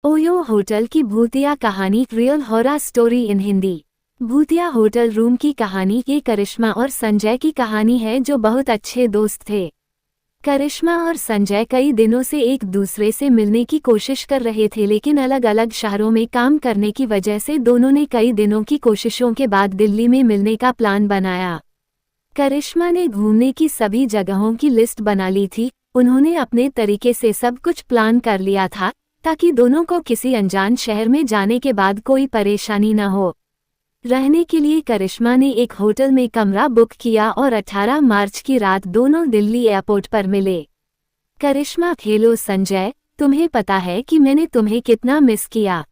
OYO hotel की भूतिया कहानी, real horror story in Hindi. भूतिया होटल रूम की कहानी ये करिश्मा और संजय की कहानी है, जो बहुत अच्छे दोस्त थे। करिश्मा और संजय कई दिनों से एक दूसरे से मिलने की कोशिश कर रहे थे, लेकिन अलग अलग शहरों में काम करने की वजह से दोनों ने कई दिनों की कोशिशों के बाद दिल्ली में मिलने का प्लान बनाया। करिश्मा ने घूमने की सभी जगहों की लिस्ट बना ली थी। उन्होंने अपने तरीके से सब कुछ प्लान कर लिया था, ताकि दोनों को किसी अनजान शहर में जाने के बाद कोई परेशानी न हो। रहने के लिए करिश्मा ने एक होटल में कमरा बुक किया और 18 मार्च की रात दोनों दिल्ली एयरपोर्ट पर मिले। करिश्मा, हेलो संजय, तुम्हें पता है कि मैंने तुम्हें कितना मिस किया।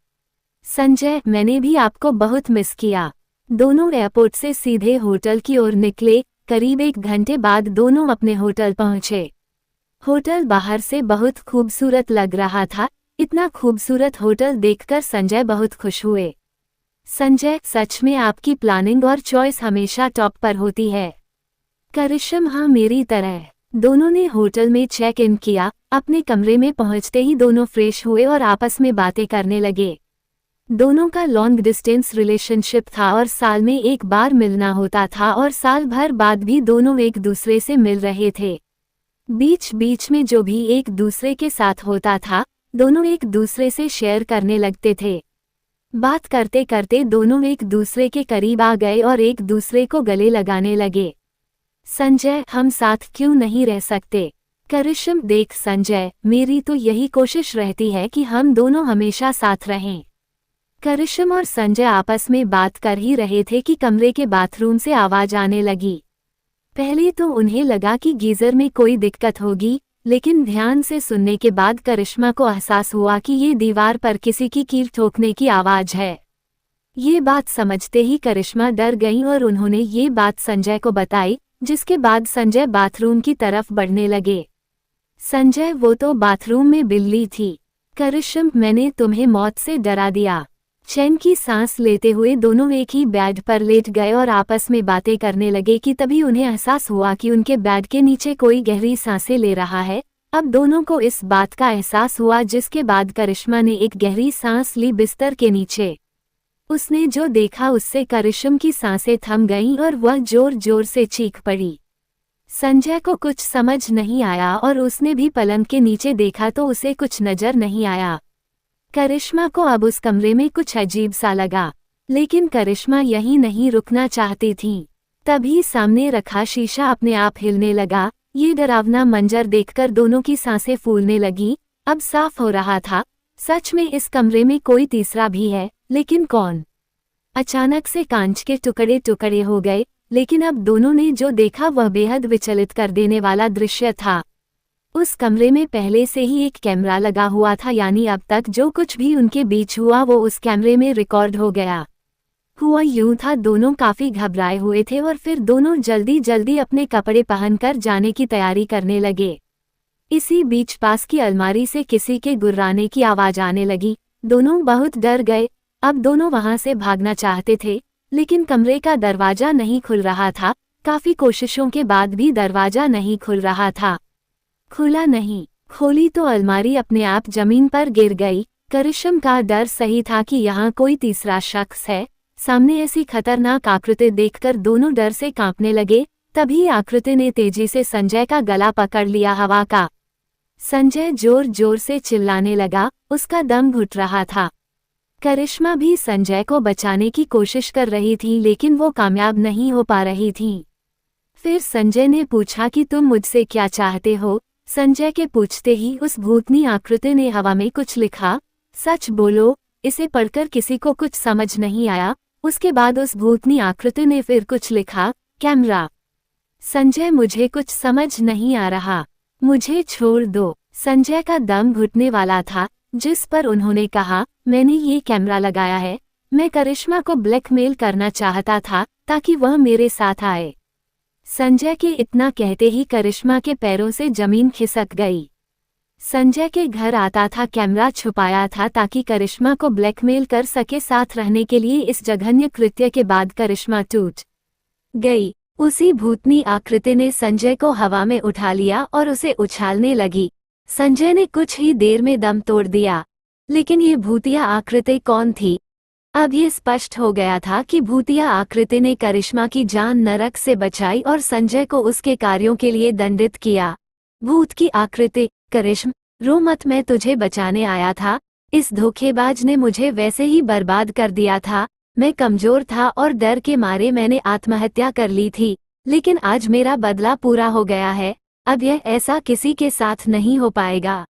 संजय, मैंने भी आपको बहुत मिस किया। दोनों एयरपोर्ट से सीधे होटल की ओर निकले। करीब 1 घंटे बाद दोनों अपने होटल पहुंचे। होटल बाहर से बहुत खूबसूरत लग रहा था। इतना खूबसूरत होटल देखकर संजय बहुत खुश हुए। संजय, सच में आपकी प्लानिंग और चॉइस हमेशा टॉप पर होती है। करिश्मा, हाँ, मेरी तरह। दोनों ने होटल में चेक इन किया। अपने कमरे में पहुंचते ही दोनों फ्रेश हुए और आपस में बातें करने लगे। दोनों का लॉन्ग डिस्टेंस रिलेशनशिप था और साल में एक बार मिलना होता था, और साल भर बाद भी दोनों एक दूसरे से मिल रहे थे। बीच बीच में जो भी एक दूसरे के साथ होता था, दोनों एक दूसरे से शेयर करने लगते थे। बात करते करते दोनों एक दूसरे के करीब आ गए और एक दूसरे को गले लगाने लगे। संजय, हम साथ क्यों नहीं रह सकते? करिश्मा, देख संजय, मेरी तो यही कोशिश रहती है कि हम दोनों हमेशा साथ रहें। करिश्मा और संजय आपस में बात कर ही रहे थे कि कमरे के बाथरूम से आवाज आने लगी। पहले तो उन्हें लगा कि गीजर में कोई दिक्कत होगी, लेकिन ध्यान से सुनने के बाद करिश्मा को एहसास हुआ कि ये दीवार पर किसी की कील ठोकने की आवाज है। ये बात समझते ही करिश्मा डर गईं और उन्होंने ये बात संजय को बताई, जिसके बाद संजय बाथरूम की तरफ बढ़ने लगे। संजय, वो तो बाथरूम में बिल्ली थी। करिश्मा, मैंने तुम्हें मौत से डरा दिया। चैन की सांस लेते हुए दोनों एक ही बेड पर लेट गए और आपस में बातें करने लगे कि तभी उन्हें एहसास हुआ कि उनके बेड के नीचे कोई गहरी सांसें ले रहा है। अब दोनों को इस बात का एहसास हुआ, जिसके बाद करिश्मा ने एक गहरी सांस ली बिस्तर के नीचे। उसने जो देखा उससे करिश्मा की सांसें थम गईं और वह जोर जोर से चीख पड़ी। संजय को कुछ समझ नहीं आया और उसने भी पलंग के नीचे देखा तो उसे कुछ नजर नहीं आया। करिश्मा को अब उस कमरे में कुछ अजीब सा लगा, लेकिन करिश्मा यहीं नहीं रुकना चाहती थी। तभी सामने रखा शीशा अपने आप हिलने लगा। ये डरावना मंजर देखकर दोनों की सांसें फूलने लगी। अब साफ हो रहा था, सच में इस कमरे में कोई तीसरा भी है, लेकिन कौन? अचानक से कांच के टुकड़े टुकड़े हो गए, लेकिन अब दोनों ने जो देखा वह बेहद विचलित कर देने वाला दृश्य था। उस कमरे में पहले से ही एक कैमरा लगा हुआ था, यानी अब तक जो कुछ भी उनके बीच हुआ वो उस कैमरे में रिकॉर्ड हो गया। हुआ यूं था, दोनों काफी घबराए हुए थे और फिर दोनों जल्दी जल्दी अपने कपड़े पहनकर जाने की तैयारी करने लगे। इसी बीच पास की अलमारी से किसी के गुर्राने की आवाज आने लगी। दोनों बहुत डर गए। अब दोनों वहां से भागना चाहते थे, लेकिन कमरे का दरवाजा नहीं खुल रहा था। काफी कोशिशों के बाद भी दरवाजा नहीं खुल रहा था। खुला नहीं। खोली तो अलमारी अपने आप जमीन पर गिर गई। करिश्मा का डर सही था कि यहाँ कोई तीसरा शख्स है। सामने ऐसी खतरनाक आकृति देखकर दोनों डर से कांपने लगे। तभी आकृति ने तेजी से संजय का गला पकड़ लिया हवा का। संजय जोर जोर से चिल्लाने लगा, उसका दम घुट रहा था। करिश्मा भी संजय को बचाने की कोशिश कर रही थी, लेकिन वो कामयाब नहीं हो पा रही थी। फिर संजय ने पूछा कि तुम मुझसे क्या चाहते हो? संजय के पूछते ही उस भूतनी आकृति ने हवा में कुछ लिखा। सच बोलो, इसे पढ़कर किसी को कुछ समझ नहीं आया। उसके बाद उस भूतनी आकृति ने फिर कुछ लिखा, कैमरा। संजय, मुझे कुछ समझ नहीं आ रहा, मुझे छोड़ दो। संजय का दम घुटने वाला था, जिस पर उन्होंने कहा, मैंने ये कैमरा लगाया है। मैं करिश्मा को ब्लैकमेल करना चाहता था ताकि वह मेरे साथ आए। संजय के इतना कहते ही करिश्मा के पैरों से जमीन खिसक गई। संजय के घर आता था, कैमरा छुपाया था ताकि करिश्मा को ब्लैकमेल कर सके साथ रहने के लिए। इस जघन्य कृत्य के बाद करिश्मा टूट गई। उसी भूतनी आकृति ने संजय को हवा में उठा लिया और उसे उछालने लगी। संजय ने कुछ ही देर में दम तोड़ दिया, लेकिन ये भूतिया आकृति कौन थी? अब ये स्पष्ट हो गया था कि भूतिया आकृति ने करिश्मा की जान नरक से बचाई और संजय को उसके कार्यों के लिए दंडित किया। भूत की आकृति, करिश्मा, रो मत, मैं तुझे बचाने आया था। इस धोखेबाज ने मुझे वैसे ही बर्बाद कर दिया था। मैं कमजोर था और डर के मारे मैंने आत्महत्या कर ली थी, लेकिन आज मेरा बदला पूरा हो गया है। अब यह ऐसा किसी के साथ नहीं हो पाएगा।